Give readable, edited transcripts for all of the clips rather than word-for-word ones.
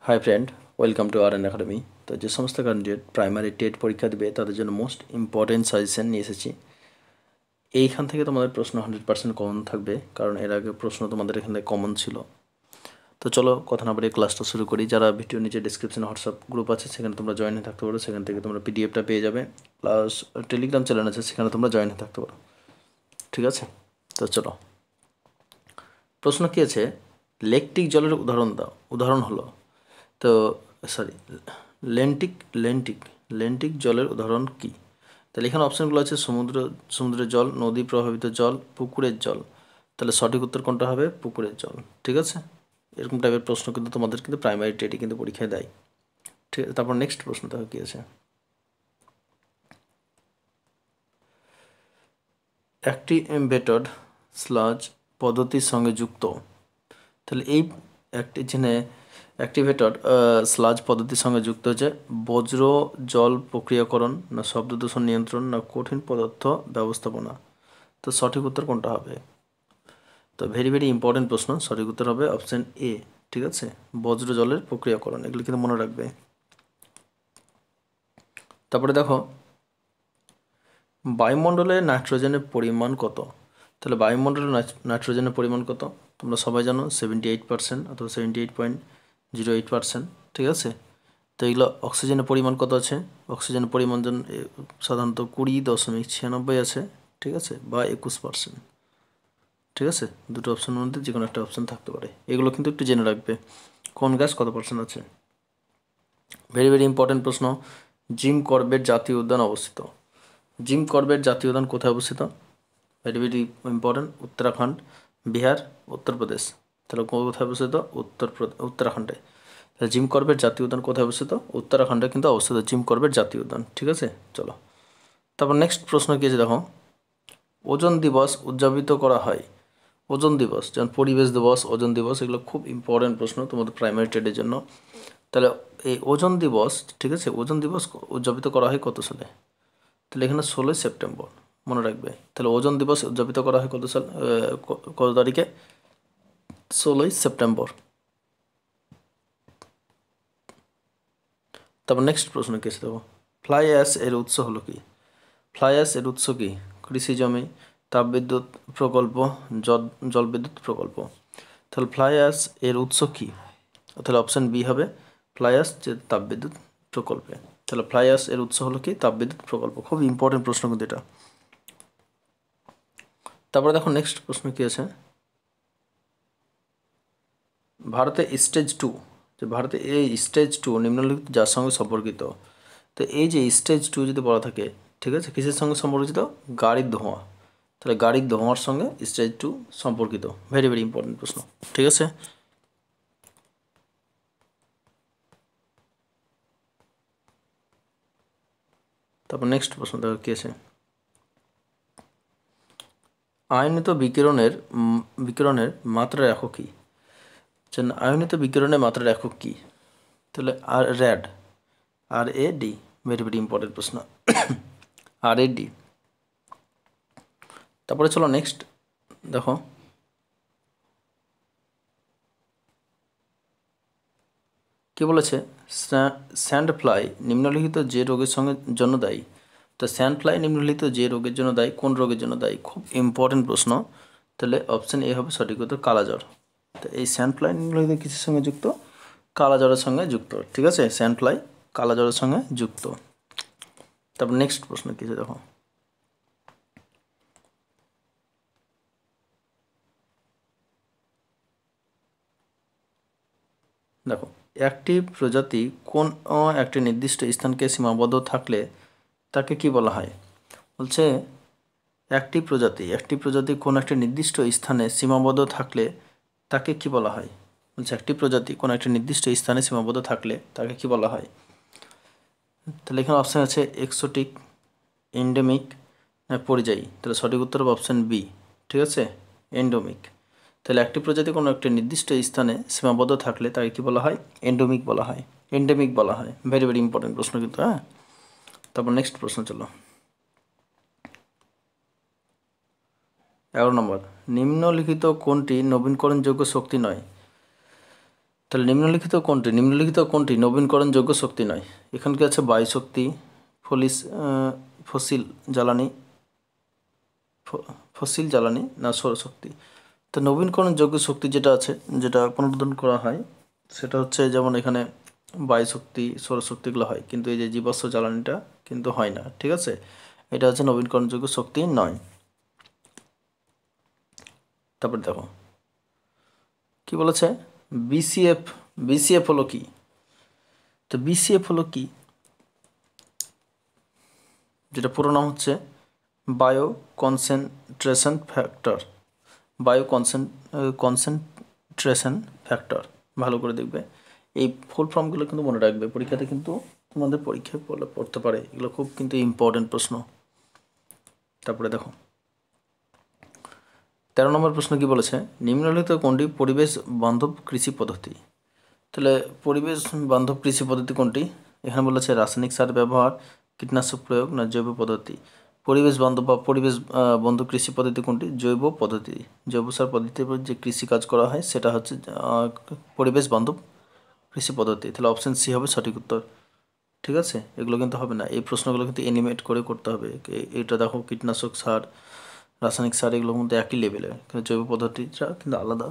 High friend, welcome to R N Academy. তো যে সমস্ত ক্যান্ডিডেট প্রাইমারি টেট পরীক্ষা দেবে তাদের জন্য মোস্ট ইম্পর্টেন্ট সাজেশন নিয়ে এসেছি। এইখান থেকে তোমাদের প্রশ্ন 100% কমন থাকবে, কারণ এর আগে প্রশ্ন তোমাদের এখান থেকে কমন ছিল। তো চলো কথা না বাড়িয়ে ক্লাসটা শুরু করি। যারা ভিডিও নিচে ডিসক্রিপশনে হোয়াটসঅ্যাপ গ্রুপ আছে, সেখানে তোমরা জয়েন হয়ে থাকতে পারো। সেখান থেকে তোমরা পিডিএফটা পেয়ে যাবে, প্লাস টেলিগ্রাম চ্যানেল আছে, সেখানে তোমরা জয়েন হয়ে থাকতে পারো। ঠিক আছে, তো চলো। প্রশ্ন কী আছে, লেকটিক জলের উদাহরণ হলো, তো সরি লেন্টিক লেন্টিক লেন্টিক জলের উদাহরণ কি? তাহলে এখানে অপশানগুলো আছে সমুদ্রের জল, নদী প্রভাবিত জল, পুকুরের জল। তাহলে সঠিক উত্তর কোনটা হবে? পুকুরের জল। ঠিক আছে, এরকম টাইপের প্রশ্ন কিন্তু তোমাদের কিন্তু প্রাইমারি টেটে কিন্তু পরীক্ষায় দেয়। ঠিক আছে, তারপর নেক্সট প্রশ্ন দেখো কী আছে। একটি এমবেডড স্লাজ পদ্ধতির সঙ্গে যুক্ত। তাহলে এই অ্যাক্টিভেটর স্লাজ পদ্ধতির সঙ্গে যুক্ত হচ্ছে বজ্র জল প্রক্রিয়াকরণ, না শব্দ দূষণ নিয়ন্ত্রণ, না কঠিন পদার্থ ব্যবস্থাপনা। তো সঠিক উত্তর কোনটা হবে? তো ভেরি ভেরি ইম্পর্টেন্ট প্রশ্ন। সঠিক উত্তর হবে অপশান এ। ঠিক আছে, বজ্র জলের প্রক্রিয়াকরণ, এগুলো কিন্তু মনে রাখবে। তারপরে দেখো, বায়ুমণ্ডলে নাইট্রোজেনের পরিমাণ কত? তাহলে বায়ুমণ্ডলে নাইট্রোজেনের পরিমাণ কত? তোমরা সবাই জানো 78% অথবা 78.08%। ঠিক আছে, তো এগুলো অক্সিজেনের পরিমাণ কত আছে? অক্সিজেনের পরিমাণ সাধারণত 20.96 আছে। ঠিক আছে, বা 21%। ঠিক আছে, দুটো অপশানের মধ্যে যে কোনো একটা অপশান থাকতে পারে। এগুলো কিন্তু একটু জেনে রাখবে, কোন গ্যাস কত পার্সেন্ট আছে। ভেরি ভেরি ইম্পর্টেন্ট প্রশ্ন। জিম করবেট জাতীয় উদ্যান অবস্থিত। জিম করবেট জাতীয় উদ্যান কোথায় অবস্থিত? Very very important. Uttarakhand, Bihar, Uttar Pradesh. তাহলে কোথায় অবস্থিত? উত্তরাখণ্ডে। তাহলে জিম করবেট জাতীয় উদ্যান কোথায় অবস্থিত? উত্তরাখণ্ডে কিন্তু অবস্থিত জিম করবেট জাতীয় উদ্যান। ঠিক আছে, চলো। তারপর নেক্সট প্রশ্ন কী আছে দেখো, ওজন দিবস উদযাপিত করা হয়। ওজন দিবস, যেমন পরিবেশ দিবস, ওজন দিবস, এগুলো খুব ইম্পর্টেন্ট প্রশ্ন তোমাদের প্রাইমারি ট্রেডের জন্য। তাহলে এই ওজন দিবস, ঠিক আছে, ওজন দিবস উদযাপিত করা হয় কত সালে? তাহলে এখানে 16ই সেপ্টেম্বর, মনে রাখবে। তাহলে ওজন দিবস উদযাপিত করা হয় কত তারিখে? 16ই সেপ্টেম্বর। তারপর নেক্সট প্রশ্ন কী আছে দেখো, ফ্লাই অ্যাশ এর উৎস হলো কি? ফ্লাই অ্যাশ এর উৎস কি? কৃষি জমি, তাপবিদ্যুৎ প্রকল্প, জলবিদ্যুৎ প্রকল্প। তাহলে ফ্লাই অ্যাশ এর উৎস কি? তাহলে অপশান বি হবে ফ্লাই অ্যাশ, যে তাপবিদ্যুৎ প্রকল্পে। তাহলে ফ্লাই অ্যাশ এর উৎস হলো কি? তাপবিদ্যুৎ প্রকল্প। খুব ইম্পর্টেন্ট প্রশ্ন কিন্তু এটা। তারপরে দেখো নেক্সট প্রশ্ন কী আছে, ভারতে স্টেজ 2, যে ভারতে এই স্টেজ 2 নিম্নলিখিত যার সঙ্গে সম্পর্কিত। তো এই যে স্টেজ 2 যদি বলা থাকে, ঠিক আছে, কিসের সঙ্গে সম্পর্কিত? গাড়ির ধোঁয়া। তাহলে গাড়ির ধোঁয়ার সঙ্গে স্টেজ 2 সম্পর্কিত। ভেরি ভেরি ইম্পর্টেন্ট প্রশ্ন। ঠিক আছে, তারপর নেক্সট প্রশ্ন দেখো কী আছে, আয়নিত বিকিরণের মাত্রার একক কী? আয়নিত বিকিরণের মাত্রার একক কী? তাহলে র্যাড, RAD। ভেরি ভেরি ইম্পর্টেন্ট প্রশ্ন, RAD। তারপরে চলো নেক্সট দেখো, কী বলেছে, স্যান্ড ফ্লাই নিম্নলিখিত যে রোগের জন্য দায়ী। তো স্যান্ড ফ্লাই নিম্নলিখিত যে রোগের জন্য দায়ী, কোন রোগের জন্য দায়ী? খুব ইম্পর্টেন্ট প্রশ্ন। তাহলে অপশান এ হবে সঠিক উত্তর, কালাজ্বর। তো এই স্যান্ড ফ্লাই নিম্নলিখিত কিসের সঙ্গে যুক্ত? কালাজ্বরের সঙ্গে যুক্ত। ঠিক আছে, স্যান্ড ফ্লাই কালাজ্বরের সঙ্গে যুক্ত। তারপর নেক্সট প্রশ্ন কী আছে দেখো, দেখো একটি প্রজাতি কোন একটি নির্দিষ্ট স্থানকে সীমাবদ্ধ থাকলে তাকে কি বলা হয়? বলছে একটি প্রজাতি কোন একটি নির্দিষ্ট স্থানে সীমাবদ্ধ থাকলে তাকে কি বলা হয়? বলছে একটি প্রজাতি কোন একটি নির্দিষ্ট স্থানে সীমাবদ্ধ থাকলে তাকে কি বলা হয়? তাহলে এখানে অপশান আছে এক্সোটিক, এন্ডেমিক, পরিযায়ী। তাহলে সঠিক উত্তর হবে অপশান বি। ঠিক আছে, এন্ডেমিক। তাহলে একটি প্রজাতি কোনো একটি নির্দিষ্ট স্থানে সীমাবদ্ধ থাকলে তাকে কি বলা হয়? এন্ডেমিক বলা হয়, এন্ডেমিক বলা হয়। ভেরি ভেরি ইম্পর্টেন্ট প্রশ্ন কিন্তু, হ্যাঁ। তারপর নেক্সট প্রশ্ন চলো, 11 নম্বর, নিম্নলিখিত কোনটি নবীকরণযোগ্য শক্তি নয়? তাহলে নিম্নলিখিত কোনটি নবীনকরণযোগ্য শক্তি নয়? এখানে কি আছে বায়ু শক্তি, ফসিল জ্বালানি না সৌরশক্তি? তো নবীনকরণযোগ্য শক্তি যেটা আছে, যেটা পুনরুদ্ধার করা হয়, সেটা হচ্ছে যেমন এখানে বায়ু শক্তি, সৌরশক্তিগুলো হয়, কিন্তু এই যে জীবাশ্ম জ্বালানিটা কিন্তু হয় না। ঠিক আছে, এটা হচ্ছে নবীনকরণযোগ্য শক্তি নয়। তারপরে দেখো কি বলেছে, বিসিএফ হলো কি? তো বিসিএফ হলো কি, যেটা পুরো নাম হচ্ছে bio concentration factor. Concentration factor, ভালো করে দেখবে। এই ফুল ফর্মগুলো কিন্তু মনে রাখবে, পরীক্ষাতে কিন্তু তোমাদের পরীক্ষায় পড়তে পারে, এগুলো খুব কিন্তু ইম্পর্টেন্ট প্রশ্ন। তারপরে দেখো 13 নম্বর প্রশ্ন কি বলেছে, নিম্নলিখিত কোনটি পরিবেশ বান্ধব কৃষি পদ্ধতি? তাহলে পরিবেশ বান্ধব কৃষি পদ্ধতি কোনটি? এখানে বলেছে রাসায়নিক সার ব্যবহার, কীটনাশক প্রয়োগ না জৈব পদ্ধতি। পরিবেশ বান্ধব বা পরিবেশ বন্ধু কৃষি পদ্ধতি কোনটি? জৈব পদ্ধতি। জৈব সার পদ্ধতির উপর যে কৃষি কাজ করা হয় সেটা হচ্ছে পরিবেশ বান্ধব কৃষি পদ্ধতি। তাহলে অপশন সি হবে সঠিক উত্তর। ঠিক আছে, এগুলো কিন্তু হবে না, এই প্রশ্নগুলো কিন্তু এনিমেট করে করতে হবে। এটা দেখো কীটনাশক সার, রাসায়নিক সার এগুলোর মধ্যে একই লেভেলের, কিন্তু জৈব পদ্ধতিটা কিন্তু আলাদা।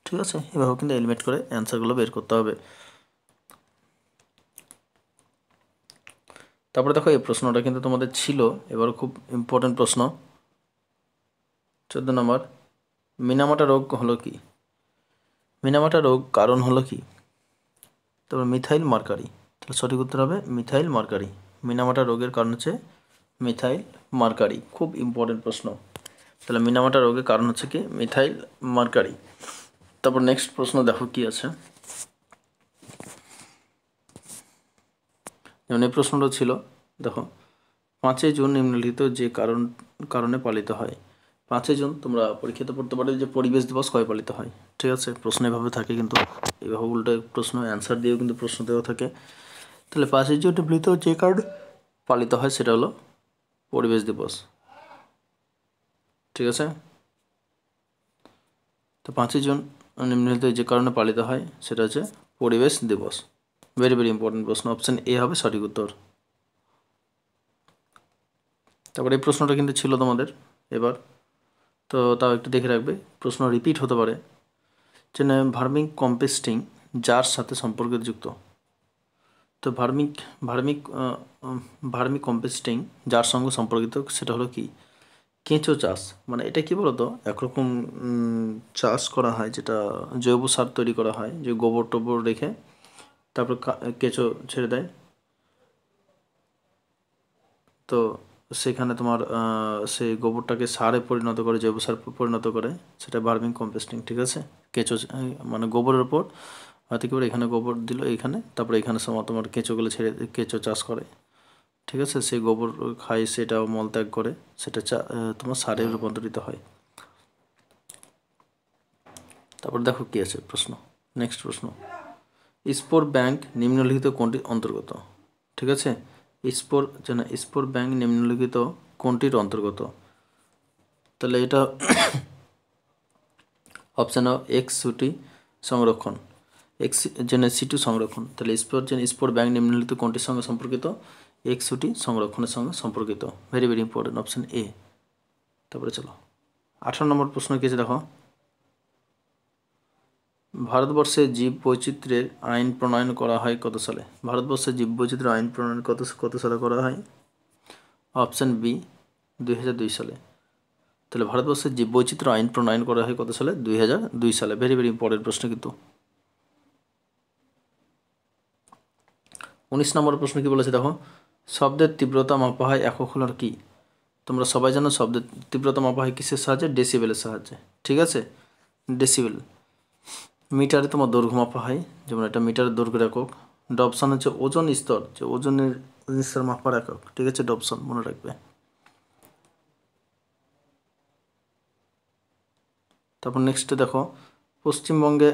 ঠিক আছে, এভাবে কিন্তু এলিমিনেট করে অ্যান্সারগুলো বের করতে হবে। তারপরে দেখো এই প্রশ্নটা কিন্তু তোমাদের ছিল, এবার খুব ইম্পর্টেন্ট প্রশ্ন। 14 নম্বর, মিনামাটা রোগ হলো কি? মিনামাটা রোগ কারণ হলো কি? তারপর মিথাইল মার্কারি। তাহলে সঠিক উত্তর হবে মিথাইল মার্কারি। মিনামাটা রোগের কারণ হচ্ছে মিথাইল মার্কারি, খুব ইম্পর্টেন্ট প্রশ্ন। তাহলে মিনামাটা রোগের কারণ হচ্ছে কি? Methyl mercury. তারপর নেক্সট প্রশ্ন দেখো কি আছে, যেমন এই প্রশ্নটা ছিল, দেখো 5ই জুন নিম্নলিখিত যে কারণে পালিত হয়। 5ই জুন তোমরা পরীক্ষাতে পড়তে পারো যে পরিবেশ দিবস কবে পালিত হয়। ঠিক আছে, প্রশ্ন এভাবে থাকে, কিন্তু এইভাবে উল্টো প্রশ্ন অ্যান্সার দিয়েও কিন্তু প্রশ্ন দেওয়া থাকে। তাহলে 5ই জুন নিম্নলিখিত যে কারণে পালিত হয় সেটা হলো পরিবেশ দিবস। ঠিক আছে, তো 5ই জুন নিম্নলিখিত যে কারণে পালিত হয় সেটা হচ্ছে পরিবেশ দিবস। ভেরি ভেরি ইম্পর্টেন্ট প্রশ্ন, অপশন এ হবে সঠিক উত্তর। তারপরে এই প্রশ্নটা কিন্তু ছিল তোমাদের এবার, তো তাও একটু দেখে রাখবে, প্রশ্ন রিপিট হতে পারে। যে ভার্মিক কম্পোস্টিং যার সাথে সম্পর্কযুক্ত। তো ভার্মিক কম্পোস্টিং যার সঙ্গে সম্পর্কিত সেটা হলো কি? কেঁচো চাষ। মানে এটা কি বলতো, একরকম চাষ করা হয় যেটা জৈব সার তৈরি করা হয়, যে গোবর টোবর রেখে তারপর কেঁচো ছেড়ে দেয়, তো সেখানে তোমার সেই গোবরটাকে সারে পরিণত করে, জৈব সার পরিণত করে, সেটা ভার্মিং কম্পোস্টিং। ঠিক আছে, কেঁচো মানে গোবরের ওপর হয়তো কি এখানে গোবর দিল এইখানে, তারপরে এখানে সময় তোমার কেঁচোগুলো ছেড়ে কেঁচো চাষ করে। ঠিক আছে, সেই গোবর খায়, সেটাও মলত্যাগ করে, সেটা তোমার সারে রূপান্তরিত হয়। তারপর দেখো কি আছে প্রশ্ন, নেক্সট প্রশ্ন, স্পোর ব্যাংক নিম্নলিখিত কোনটির অন্তর্গত? ঠিক আছে, স্পোর ব্যাংক নিম্নলিখিত কোনটির অন্তর্গত? তাহলে এটা অপশান সিটি সংরক্ষণ, সিটু সংরক্ষণ। তাহলে স্পোর ব্যাংক নিম্নলিখিত কোনটির সঙ্গে সম্পর্কিত? সিটি সংরক্ষণের সঙ্গে সম্পর্কিত। Very very important, option A. তারপরে চলো 18 নম্বর প্রশ্ন কি আছে দেখো, ভারতবর্ষে জীব বৈচিত্র্যের আইন প্রণয়ন করা হয় কত সালে? ভারতবর্ষে জীব বৈচিত্র্য আইন প্রণয়ন কত সালে করা হয়? অপশান বি 2002 সালে। তাহলে ভারতবর্ষের জীব বৈচিত্র্য আইন প্রণয়ন করা হয় কত সালে? 2002 সালে। ভেরি ভেরি ইম্পর্টেন্ট প্রশ্ন কিন্তু। 19 নম্বর প্রশ্ন কি বলেছে দেখো, শব্দের তীব্রতা মাপা হয় একক হলো কি? তোমরা সবাই জানো শব্দের তীব্রতা মাপা হয় কিসের সাহায্যে? ডেসিবেলের সাহায্যে। ঠিক আছে, ডেসিবেল। মিটারে তোমার দৈর্ঘ্য মাপা হয়, যেমন এটা মিটারের দৈর্ঘ্যের একক। ডবসন হচ্ছে ওজন স্তর, যে ওজনের স্তর মাপার একক। ঠিক আছে, ডবসন মনে রাখবে। তারপর নেক্সটে দেখো, পশ্চিমবঙ্গে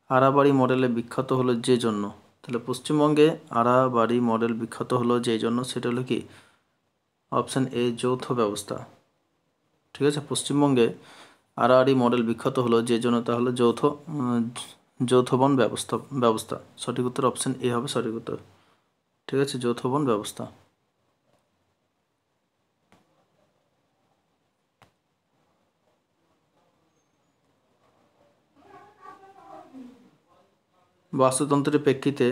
আড়াবাড়ি মডেলে বিখ্যাত হলো যে জন্য। তাহলে পশ্চিমবঙ্গে আড়াবাড়ি মডেল বিখ্যাত হলো যে জন্য, সেটা হলো কি? অপশান এ যৌথ ব্যবস্থা। ঠিক আছে, পশ্চিমবঙ্গে আড়াআড়ি মডেল বিখ্যাত হলো যে জন্য তা হলো যৌথ বন ব্যবস্থা। সঠিক উত্তর অপশন এ হবে সঠিক উত্তর। ঠিক আছে, যৌথ বন ব্যবস্থা। বাস্তুতন্ত্রের প্রেক্ষিতে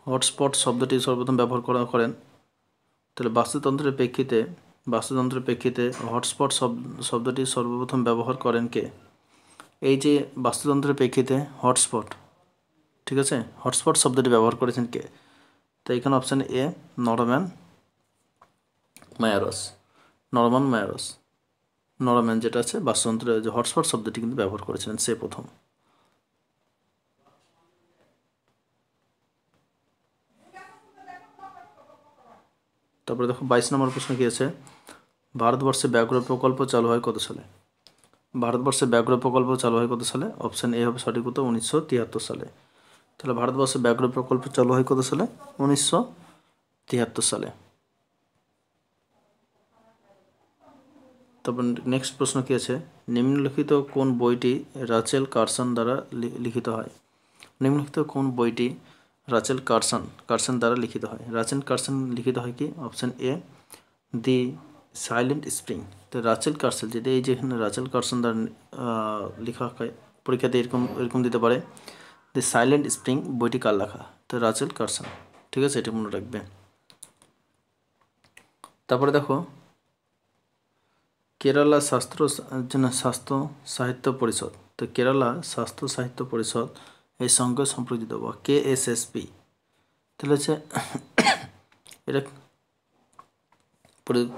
হটস্পট শব্দটি সর্বপ্রথম ব্যবহার করেন। তাহলে বাস্তুতন্ত্রের প্রেক্ষিতে হটস্পট শব্দটি সর্বপ্রথম ব্যবহার করেন কে? এই যে বাস্তুতন্ত্রের প্রেক্ষিতে হটস্পট, ঠিক আছে, হটস্পট শব্দটি ব্যবহার করেছেন কে? তো এখানে অপশান এ নরম্যান নরম্যান যেটা আছে বাস্তুতন্ত্রের যে হটস্পট শব্দটি কিন্তু ব্যবহার করেছিলেন সে প্রথম। তারপরে দেখো 22 নম্বর প্রশ্ন কি আছে, ভারতবর্ষে ব্যাঘ্র প্রকল্প চালু হয় কত সালে? অপশান এ হবে সঠিক উত্তর 1973 সালে। তাহলে ভারতবর্ষে ব্যাঘ্র প্রকল্প চালু হয় কত সালে? 1973 সালে। তারপর নেক্সট প্রশ্ন কি আছে, নিম্নলিখিত কোন বইটি রাচেল কার্সন দ্বারা লিখিত হয়? রাচেল কার্সন দ্বারা লিখিত হয়। রাচেল কার্সন লিখিত হয় কি? Option A the silent spring. তো রাচেল কার্সন যেটা, এই যেখানে রাচেল কার্সন দ্বারা লেখা হয়, পরীক্ষাতে এরকম দিতে পারে, দি সাইলেন্ট স্প্রিং বইটি কার লেখা? তো রাচেল কার্সন। ঠিক আছে, এটা মনে রাখবে। তারপরে দেখো কেরালা স্বাস্থ্য সাহিত্য পরিষদ। তো কেরালা স্বাস্থ্য সাহিত্য পরিষদ এই সঙ্গে সম্পর্কিত বা KSSP। তাহলে হচ্ছে এটা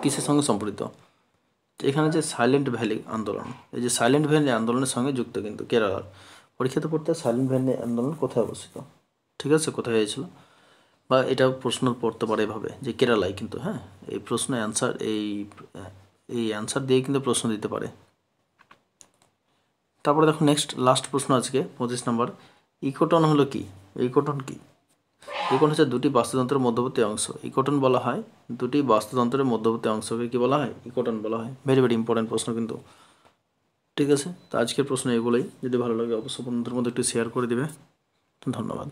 কিসের সঙ্গে সম্পর্কিত? এখানে যে সাইলেন্ট ভ্যালি আন্দোলন, এই যে সাইলেন্ট ভ্যালি আন্দোলনের সঙ্গে যুক্ত কিন্তু কেরালার। পরীক্ষাতে পড়তে সাইলেন্ট ভ্যালি আন্দোলন কোথায় অবস্থিত? ঠিক আছে, কোথায় হয়েছিল? বা এটা প্রশ্ন পড়তে পারে এভাবে যে কেরালায়, কিন্তু হ্যাঁ এই প্রশ্ন অ্যান্সার এই অ্যান্সার দিয়ে কিন্তু প্রশ্ন দিতে পারে। তারপরে দেখো নেক্সট লাস্ট প্রশ্ন আজকে 25 নম্বর, ইকোটন হলো কি? ইকোটন কি? ইকোটন হচ্ছে দুটি বাস্তুতন্ত্রের মধ্যবর্তী অংশ। ইকোটন বলা হয় দুটি বাস্তুতন্ত্রের মধ্যবর্তী অংশকে কি বলা হয়? ইকোটন বলা হয়। ভেরি ভেরি ইম্পর্টেন্ট প্রশ্ন কিন্তু। ঠিক আছে, তো আজকের প্রশ্ন এগুলোই। যদি ভালো লাগে অবশ্যই বন্ধুদের মধ্যে একটু শেয়ার করে দিবে। ধন্যবাদ।